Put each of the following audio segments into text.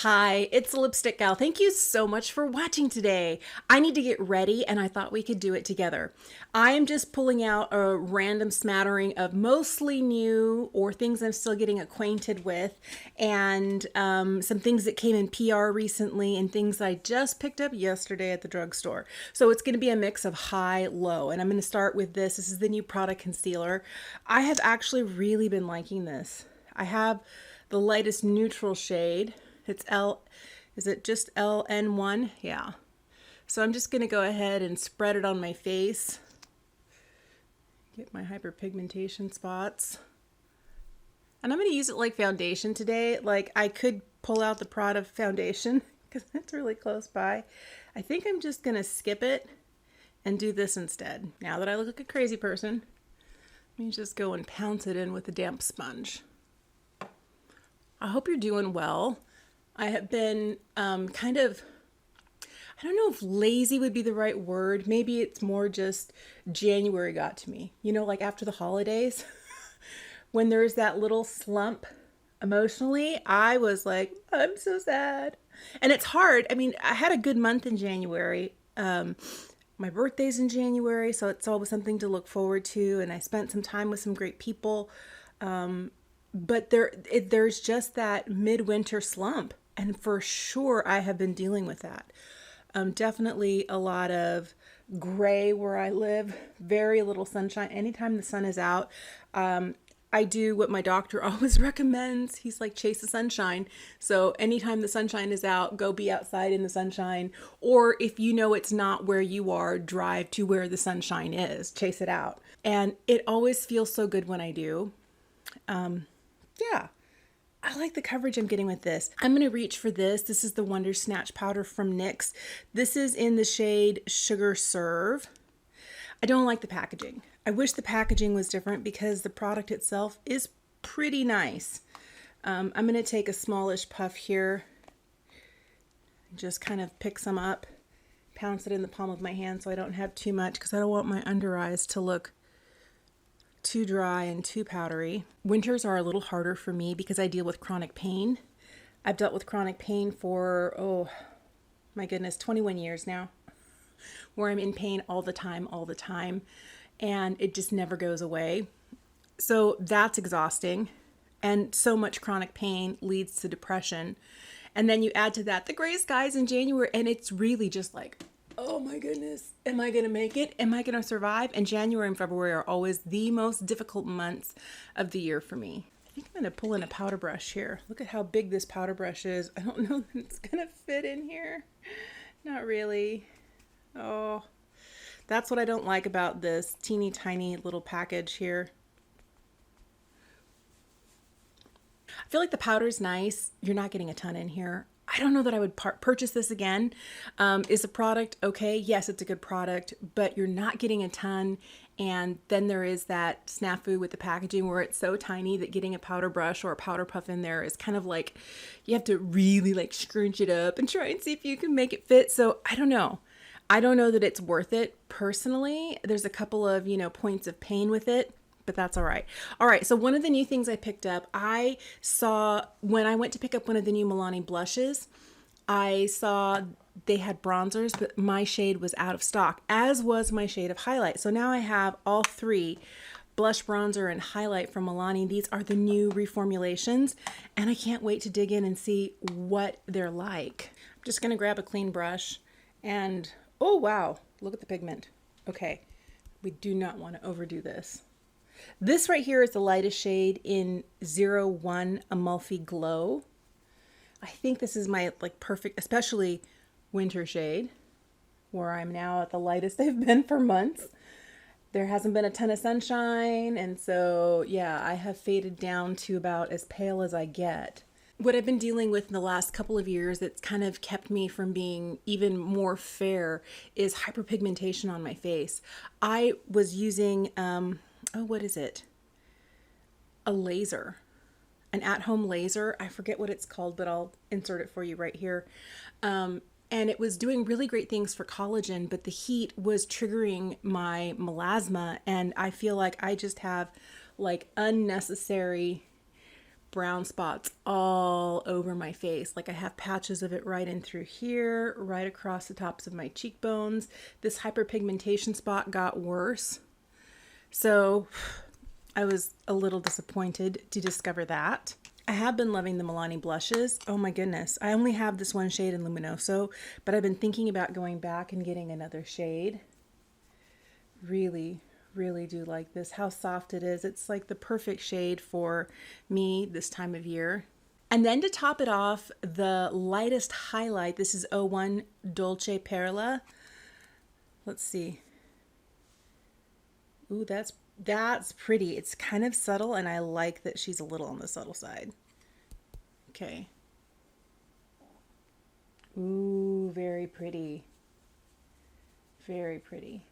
Hi, it's Lipstick Gal. Thank you so much for watching today. I need to get ready and I thought we could do it together. I am just pulling out a random smattering of mostly new or things I'm still getting acquainted with, and some things that came in PR recently and things I just picked up yesterday at the drugstore. So it's going to be a mix of high, low, and I'm going to start with this. This is the new product concealer. I have actually really been liking this. I have the lightest neutral shade. It's is it just LN1? Yeah. So I'm just going to go ahead and spread it on my face. Get my hyperpigmentation spots. And I'm going to use it like foundation today. Like, I could pull out the Prada foundation because it's really close by. I think I'm just going to skip it and do this instead. Now that I look like a crazy person, let me just go and pounce it in with a damp sponge. I hope you're doing well. I have been I don't know if lazy would be the right word. Maybe it's more just January got to me. You know, like after the holidays, when there's that little slump emotionally, I was like, I'm so sad. And it's hard. I mean, I had a good month in January. My birthday's in January, so it's always something to look forward to. And I spent some time with some great people. But there's just that midwinter slump. And for sure, I have been dealing with that. Definitely a lot of gray where I live, very little sunshine. Anytime the sun is out, I do what my doctor always recommends. He's like, chase the sunshine. So anytime the sunshine is out, go be outside in the sunshine. Or if you know it's not where you are, drive to where the sunshine is, chase it out. And it always feels so good when I do. Yeah. I like the coverage I'm getting with this. I'm going to reach for this. This is the Wonder Snatch Powder from NYX. This is in the shade Sugar Serve. I don't like the packaging. I wish the packaging was different because the product itself is pretty nice. I'm going to take a smallish puff here. Just kind of pick some up. Pounce it in the palm of my hand so I don't have too much because I don't want my under eyes to look too dry and too powdery. Winters are a little harder for me because I deal with chronic pain. I've dealt with chronic pain for, oh my goodness, 21 years now, where I'm in pain all the time, and it just never goes away. So that's exhausting, and so much chronic pain leads to depression. And then you add to that the gray skies in January, and it's really just like, oh my goodness, am I going to make it? Am I going to survive? And January and February are always the most difficult months of the year for me. I think I'm going to pull in a powder brush here. Look at how big this powder brush is. I don't know that it's going to fit in here. Not really. Oh, that's what I don't like about this teeny tiny little package here. I feel like the powder's nice. You're not getting a ton in here. I don't know that I would purchase this again. Is the product okay? Yes, it's a good product, but you're not getting a ton. And then there is that snafu with the packaging where it's so tiny that getting a powder brush or a powder puff in there is kind of like, you have to really like scrunch it up and try and see if you can make it fit. So I don't know. I don't know that it's worth it personally. There's a couple of, points of pain with it, but that's all right. All right, so one of the new things I picked up, I saw when I went to pick up one of the new Milani blushes, I saw they had bronzers, but my shade was out of stock, as was my shade of highlight. So now I have all three, blush, bronzer, and highlight from Milani. These are the new reformulations, and I can't wait to dig in and see what they're like. I'm just gonna grab a clean brush and, oh wow, look at the pigment. Okay, we do not want to overdo this. This right here is the lightest shade in 01 Amalfi Glow. I think this is my perfect, especially winter shade, where I'm now at the lightest I've been for months. There hasn't been a ton of sunshine, and so yeah, I have faded down to about as pale as I get. What I've been dealing with in the last couple of years that's kind of kept me from being even more fair is hyperpigmentation on my face. I was using what is it? A laser, an at-home laser. I forget what it's called, but I'll insert it for you right here. And it was doing really great things for collagen, but the heat was triggering my melasma. And I feel like I just have unnecessary brown spots all over my face. Like I have patches of it right in through here, right across the tops of my cheekbones. This hyperpigmentation spot got worse. So I was a little disappointed to discover that. I have been loving the Milani blushes. Oh my goodness. I only have this one shade in Luminoso, but I've been thinking about going back and getting another shade. Really, really do like this. How soft it is. It's like the perfect shade for me this time of year. And then to top it off, the lightest highlight. This is 01 Dolce Perla. Let's see. Ooh, that's pretty. It's kind of subtle, and I like that she's a little on the subtle side. Okay. Ooh, very pretty. Very pretty.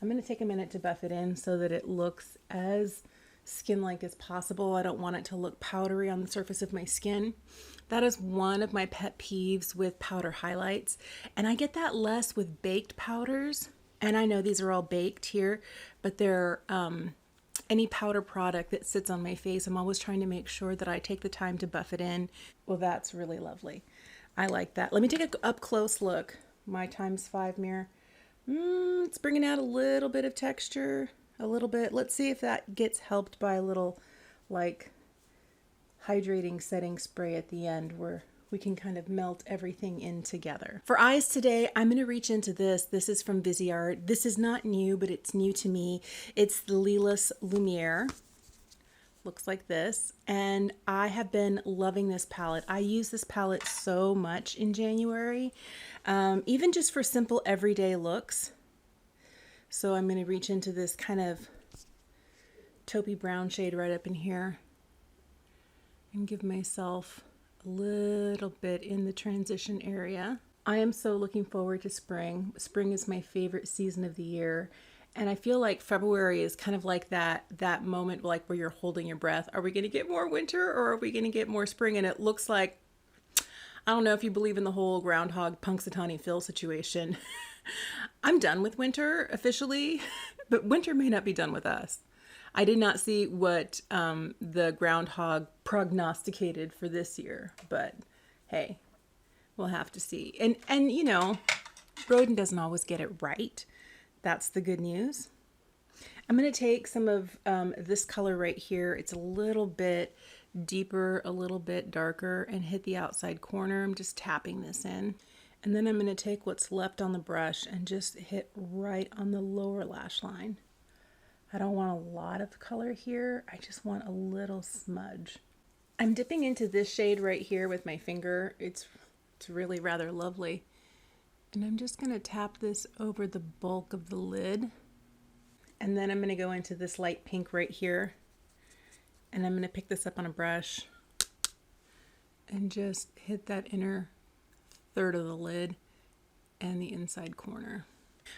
I'm going to take a minute to buff it in so that it looks as skin-like as possible. I don't want it to look powdery on the surface of my skin. That is one of my pet peeves with powder highlights, and I get that less with baked powders. And I know these are all baked here, but they're any powder product that sits on my face, I'm always trying to make sure that I take the time to buff it in. Well, that's really lovely. I like that. Let me take an up close look. My ×5 mirror. It's bringing out a little bit of texture, a little bit. Let's see if that gets helped by a little like hydrating setting spray at the end where we can kind of melt everything in together. For eyes today, I'm going to reach into this. This is from Viseart. This is not new, but it's new to me. It's the Lilas Lumiere. Looks like this. And I have been loving this palette. I use this palette so much in January, even just for simple everyday looks. So I'm going to reach into this kind of taupey brown shade right up in here and give myself a little bit in the transition area. I am so looking forward to spring. Spring is my favorite season of the year. And I feel like February is kind of like that moment like where you're holding your breath. Are we going to get more winter or are we going to get more spring? And it looks like, I don't know if you believe in the whole groundhog Punxsutawney Phil situation. I'm done with winter officially, but winter may not be done with us. I did not see what the groundhog prognosticated for this year, but hey, we'll have to see. And you know, Rodin doesn't always get it right. That's the good news. I'm going to take some of this color right here. It's a little bit deeper, a little bit darker, and hit the outside corner. I'm just tapping this in. And then I'm going to take what's left on the brush and just hit right on the lower lash line. I don't want a lot of color here. I just want a little smudge. I'm dipping into this shade right here with my finger. It's really rather lovely. And I'm just going to tap this over the bulk of the lid. And then I'm going to go into this light pink right here. And I'm going to pick this up on a brush and just hit that inner third of the lid and the inside corner.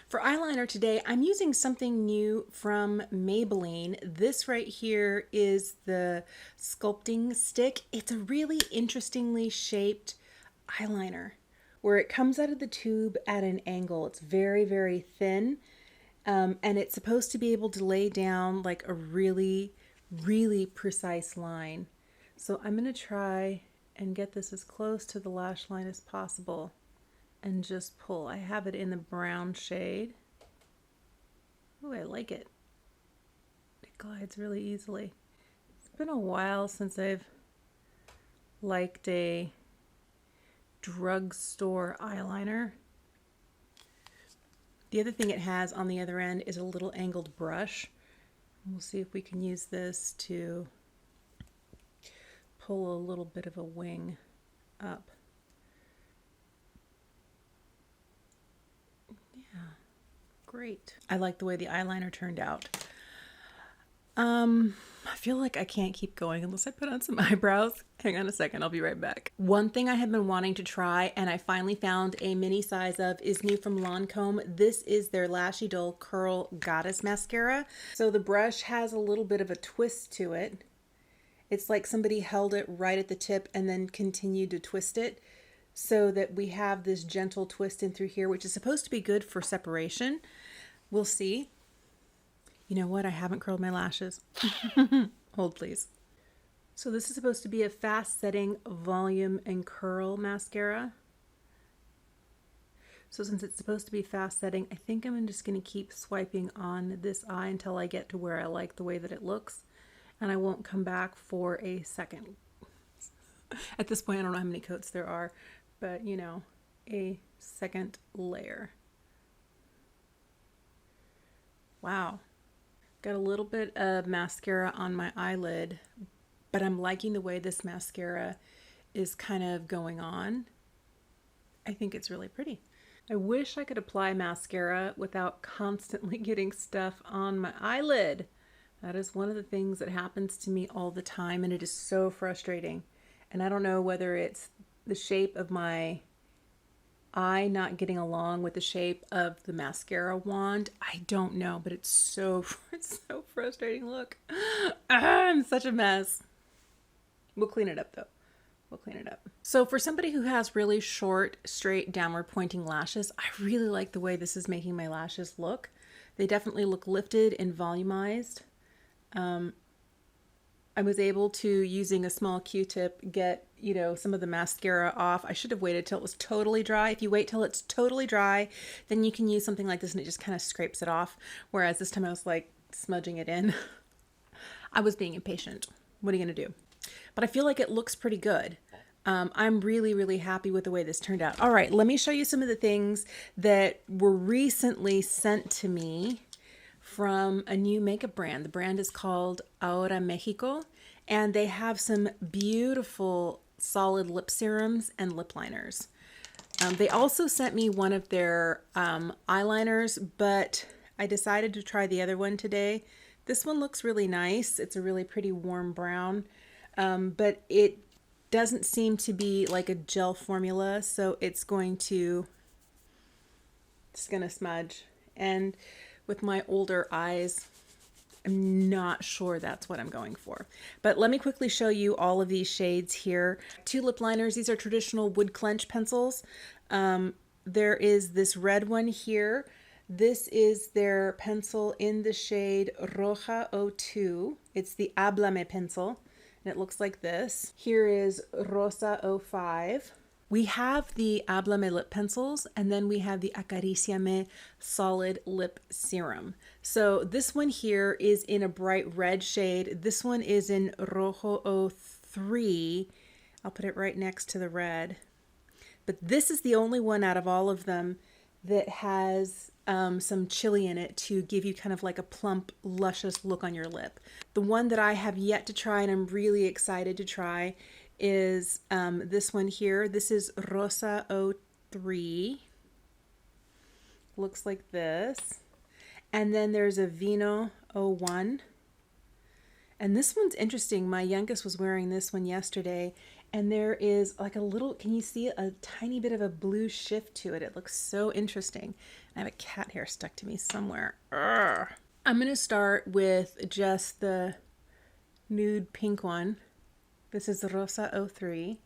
For eyeliner today, I'm using something new from Maybelline. This right here is the sculpting stick. It's a really interestingly shaped eyeliner where it comes out of the tube at an angle. It's very, very thin, and it's supposed to be able to lay down like a really, really precise line. So I'm going to try and get this as close to the lash line as possible and just pull. I have it in the brown shade. Oh, I like it. It glides really easily. It's been a while since I've liked a drugstore eyeliner. The other thing it has on the other end is a little angled brush. We'll see if we can use this to pull a little bit of a wing up. Yeah, great. I like the way the eyeliner turned out. I feel like I can't keep going unless I put on some eyebrows. Hang on a second, I'll be right back. One thing I have been wanting to try and I finally found a mini size of is new from Lancome. This is their Lashy Dull Curl Goddess Mascara. So the brush has a little bit of a twist to it. It's like somebody held it right at the tip and then continued to twist it so that we have this gentle twist in through here, which is supposed to be good for separation. We'll see. You know what? I haven't curled my lashes. Hold, please. So this is supposed to be a fast setting volume and curl mascara. So since it's supposed to be fast setting, I think I'm just going to keep swiping on this eye until I get to where I like the way that it looks. And I won't come back for a second. At this point, I don't know how many coats there are, but you know, a second layer. Wow. Got a little bit of mascara on my eyelid, but I'm liking the way this mascara is kind of going on. I think it's really pretty. I wish I could apply mascara without constantly getting stuff on my eyelid. That is one of the things that happens to me all the time, and it is so frustrating. And I don't know whether it's the shape of my eye not getting along with the shape of the mascara wand. I don't know, but it's so frustrating. Look, I'm such a mess. We'll clean it up though. We'll clean it up. So for somebody who has really short, straight, downward pointing lashes, I really like the way this is making my lashes look. They definitely look lifted and volumized. I was able to, using a small Q-tip, get, you know, some of the mascara off. I should have waited till it was totally dry. If you wait till it's totally dry, then you can use something like this and it just kind of scrapes it off. Whereas this time I was like smudging it in. I was being impatient. What are you going to do? But I feel like it looks pretty good. I'm really, really happy with the way this turned out. All right, let me show you some of the things that were recently sent to me from a new makeup brand. The brand is called Ahora Mexico, and they have some beautiful solid lip serums and lip liners. They also sent me one of their eyeliners, but I decided to try the other one today. This one looks really nice. It's a really pretty warm brown, but it doesn't seem to be like a gel formula, so it's going to smudge. And with my older eyes, I'm not sure that's what I'm going for. But let me quickly show you all of these shades here. 2 lip liners. These are traditional wood clench pencils. There is this red one here. This is their pencil in the shade Roja 02. It's the Háblame pencil, and it looks like this. Here is Rosa 05. We have the Háblame lip pencils, and then we have the Acaríciame solid lip serum. So this one here is in a bright red shade. This one is in Rojo 03. I'll put it right next to the red. But this is the only one out of all of them that has some chili in it to give you kind of like a plump, luscious look on your lip. The one that I have yet to try and I'm really excited to try is this one here. This is Rosa 03. Looks like this. And then there's a Vino 01. And this one's interesting. My youngest was wearing this one yesterday, and there is like a little, can you see a tiny bit of a blue shift to it? It looks so interesting. I have a cat hair stuck to me somewhere. Urgh. I'm going to start with just the nude pink one. This is the Rosa 03.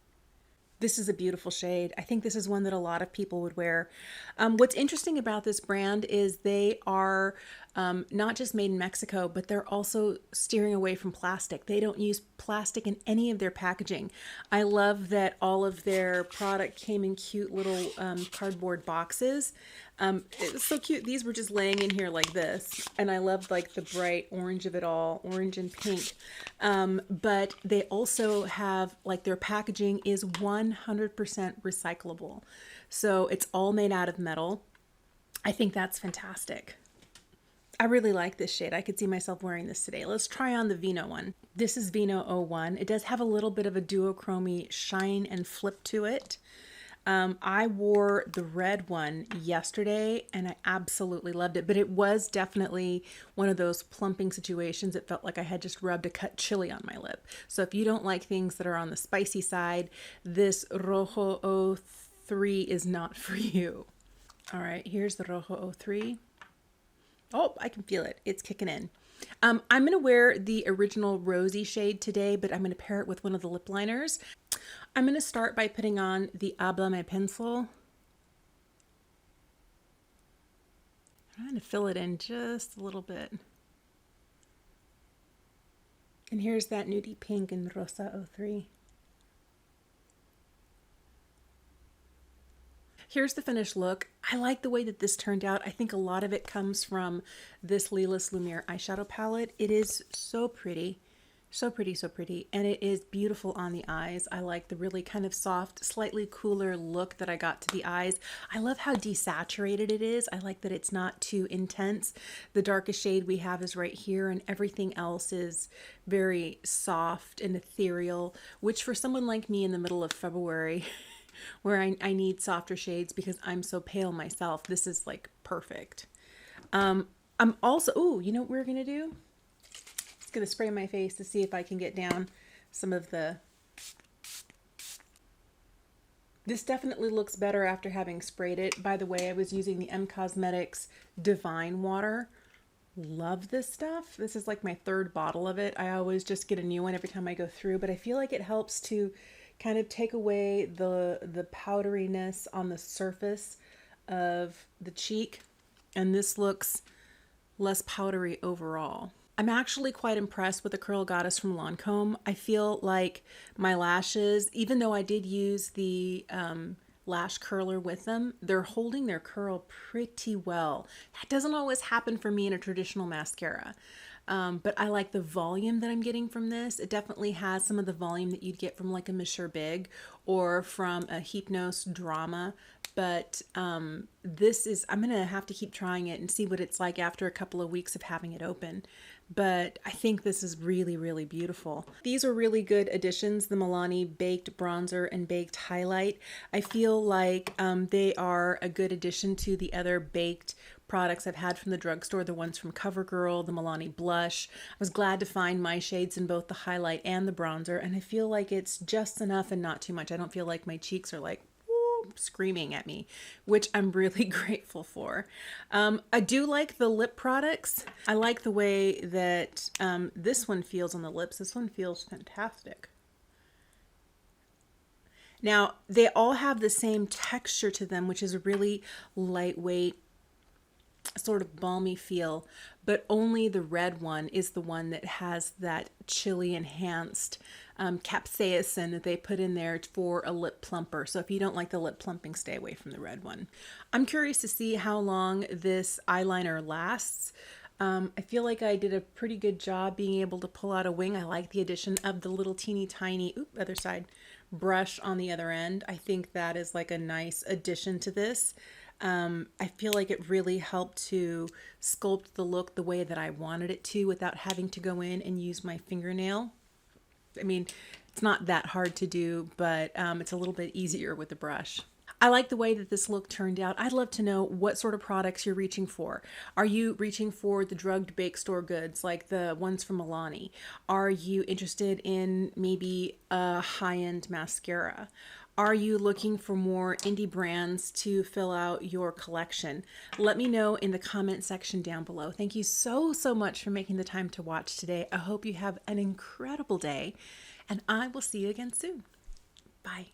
This is a beautiful shade. I think this is one that a lot of people would wear. What's interesting about this brand is they are not just made in Mexico, but they're also steering away from plastic. They don't use plastic in any of their packaging. I love that all of their product came in cute little cardboard boxes. It was so cute. These were just laying in here like this. And I loved like the bright orange of it all, orange and pink. But they also have like their packaging is 100% recyclable. So it's all made out of metal. I think that's fantastic. I really like this shade. I could see myself wearing this today. Let's try on the Vino one. This is Vino 01. It does have a little bit of a duochrome shine and flip to it. I wore the red one yesterday and I absolutely loved it, but it was definitely one of those plumping situations. It felt like I had just rubbed a cut chili on my lip. So if you don't like things that are on the spicy side, this Rojo 03 is not for you. All right, here's the Rojo 03. Oh, I can feel it. It's kicking in. I'm going to wear the original rosy shade today, but I'm going to pair it with one of the lip liners. I'm going to start by putting on the Háblame pencil. I'm trying to fill it in just a little bit. And here's that nudie pink in Rosa 03. Here's the finished look. I like the way that this turned out. I think a lot of it comes from this Lilas Lumiere eyeshadow palette. It is so pretty. So pretty, so pretty. And it is beautiful on the eyes. I like the really kind of soft, slightly cooler look that I got to the eyes. I love how desaturated it is. I like that it's not too intense. The darkest shade we have is right here, and everything else is very soft and ethereal, which for someone like me in the middle of February, where I need softer shades because I'm so pale myself, this is like perfect. I'm also, oh, you know what we're gonna do? It's gonna spray my face to see if I can get down some of the, this definitely looks better after having sprayed it. By the way, I was using the M Cosmetics Divine Water. Love this stuff. This is like my third bottle of it. I always just get a new one every time I go through, but I feel like it helps to kind of take away the powderiness on the surface of the cheek, and this looks less powdery overall. I'm actually quite impressed with the Curl Goddess from Lancome. I feel like my lashes, even though I did use the lash curler with them, they're holding their curl pretty well. That doesn't always happen for me in a traditional mascara. But I like the volume that I'm getting from this. It definitely has some of the volume that you'd get from like a Monsieur Big or from a Hypnose Drama. But this is, I'm going to have to keep trying it and see what it's like after a couple of weeks of having it open. But I think this is really, really beautiful. These are really good additions, the Milani Baked Bronzer and Baked Highlight. I feel like they are a good addition to the other baked products I've had from the drugstore, the ones from CoverGirl, the Milani Blush. I was glad to find my shades in both the highlight and the bronzer, and I feel like it's just enough and not too much. I don't feel like my cheeks are like screaming at me, which I'm really grateful for. I do like the lip products. I like the way that this one feels on the lips. This one feels fantastic. Now, they all have the same texture to them, which is a really lightweight, sort of balmy feel, but only the red one is the one that has that chili enhanced capsaicin that they put in there for a lip plumper. So if you don't like the lip plumping, stay away from the red one. I'm curious to see how long this eyeliner lasts. I feel like I did a pretty good job being able to pull out a wing. I like the addition of the little teeny tiny, other side, brush on the other end. I think that is like a nice addition to this. I feel like it really helped to sculpt the look the way that I wanted it to without having to go in and use my fingernail. I mean, it's not that hard to do, but it's a little bit easier with the brush. I like the way that this look turned out. I'd love to know what sort of products you're reaching for. Are you reaching for the drugged bake store goods like the ones from Milani? Are you interested in maybe a high-end mascara? Are you looking for more indie brands to fill out your collection? Let me know in the comment section down below. Thank you so, so much for making the time to watch today. I hope you have an incredible day, and I will see you again soon. Bye.